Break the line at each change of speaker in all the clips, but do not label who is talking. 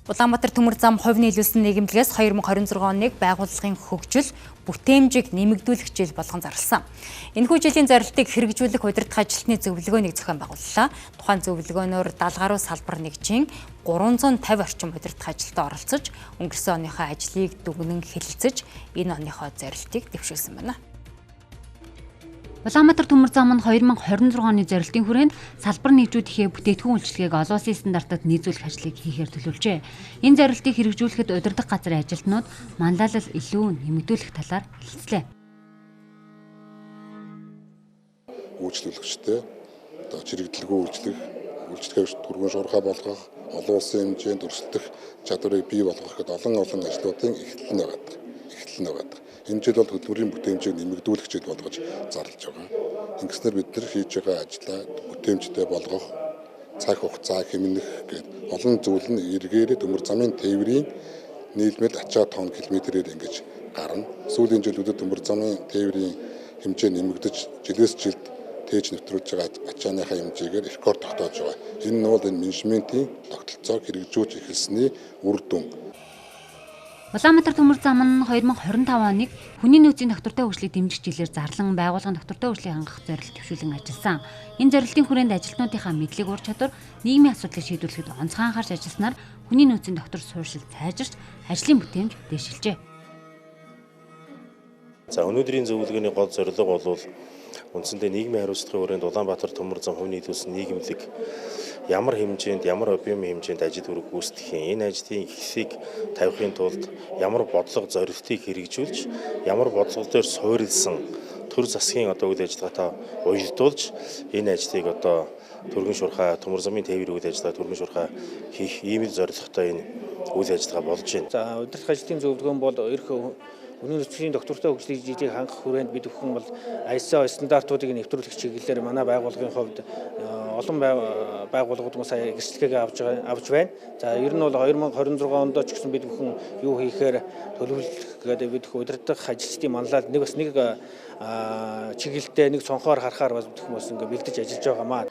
Улаанбаатар төмөр зам хувь нийлүүлсэн нийгэмлэгээс 2026 оныг байгууллагын хөгжил, бүтээмжийг нэмэгдүүлэх жил болгон зарласан. Энэхүү жилийн зорилтыг хэрэгжүүлэх удирдах ажилтны зөвлөгөөнийг зохион байгууллаа. Тухайн зөвлөгөөнөөр 70 гаруй салбар нэгжийн 350 орчим удирдах ажилтнаа оролцож, өнгөрсөн оныхоо ажлыг дүгнэн хэлэлцэж, энэ оныхоо зорилтыг дэвшүүлсэн байна.
Улаанбаатар төмөр зам нь 2026 оны зорилтын хүрээнд салбар нэгжүүдийнхээ бүтээгдэхүүн үйлчилгээг олон улсын стандартад нийцүүлэх ажлыг хийхээр төлөвлөжээ. Энэ зорилтыг хэрэгжүүлэхэд удирдах газрын ажилтнууд манлайлал илүү нэмэгдүүлэх талаар хэлцлээ.
Үйлчлүүлэгчтэй чирэгдэлгүй үйлчлэгийг түргэн шуурхай болгох, олон улсын хэмжээнд өрсөлдөх чадварыг бий болгох гэхэд олон ажлуудын эхлэл нь байгаа. Энэ жил бол хөтөлбөрийн бүтээмжийг нэмэгдүүлэх жил болгож зарлаж байгаа. Ингэснээр бид нар хийж байгаа ажлаа бүтээмжтэй болгох, цаг хугацаа хэмнэх гээд олон зүйл нь эргээр төмөр замын тээврийн нийлмэл ачаа тонн километрээр ингэж гарна. Сүүлийн жилүүдэд төмөр замын тээврийн хэмжээ нэмэгдэж жилээс жилд тээж нэвтрүүлж байгаа ачааныхаа хэмжээгээр рекорд тогтоож байгаа. Энэ нь бол энэ менежментийн тогтолцоог хэрэгжүүлж эхэлсэний үр дүн.
Улаанбаатар төмөр зам нь 2025 оныг хүний нөөцийн доктортой хөгжлийг дэмжих жилээр зарлан байгууллагын доктортой хөгжлийг хангах зорилт төвшүүлэн ажилласан. Энэ зорилтын хүрээнд ажилтнуудынхаа мэдлэг ур чадвар, нийгмийн асуудлыг шийдвэрлэхэд онцгой анхаарч ажилласнаар хүний нөөцийн доктор суурьшил сайжирч, ажлын бүтээмж дэвшилжээ.
За өнөөдрийн зөвлөгөөний гол зорилго бол үндсэндээ нийгмийн хариуцлагын хүрээнд Улаанбаатар төмөр зам хувь нийлүүлсэн нийгэмлэг ямар хэмжээнд, ямар объемын хэмжээнд ажил үүрэг гүйцэтгэхийн, энэ ажлын ихсийг тавихын тулд ямар бодлого зорилтыг хэрэгжүүлж, ямар бодлого дээр суурилсан төр засгийн үйл ажиллагаатай уялдуулж энэ ажлыг түргэн шуурхай төмөр замын тээврийн үйл ажиллагаа түргэн шуурхай хийх ийм л зорилготой энэ үйл ажиллагаа болж байна.
За удирдах ажилтны зөвлөгөөн бол Хүний нөөцийн доктортой хөгжлийн жилийг хангах хүрээнд бид бүхэн бол ISO стандартуудыг нэвтрүүлэх чиглэлээр манай байгууллагын хувьд олон байгууллагууд сая гэрчлэгээ авч байна. За ер нь бол 2026 онд ч гэсэн бид бүхэн юу хийхээр төлөвлөх гэдэг бид удирдах ажилчдын манлайлал нэг чиглэлтэй нэг цонхоор харахаар бас бид хүмүүс ингээ бэлдэж ажиллаж байгаамаа.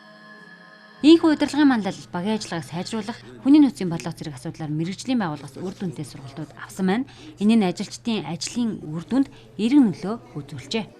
Ийхүү удирдлагын манлайлал багийн ажиллагааг сайжруулах, хүний нөөцийн бодлого зэрэг асуудлаар мэргэжлийн байгууллагаас үр дүнтэй сургалтууд авсан байна. Энэ нь ажилчдын ажлын үр дүнд эерэг нөлөө үзүүлжээ.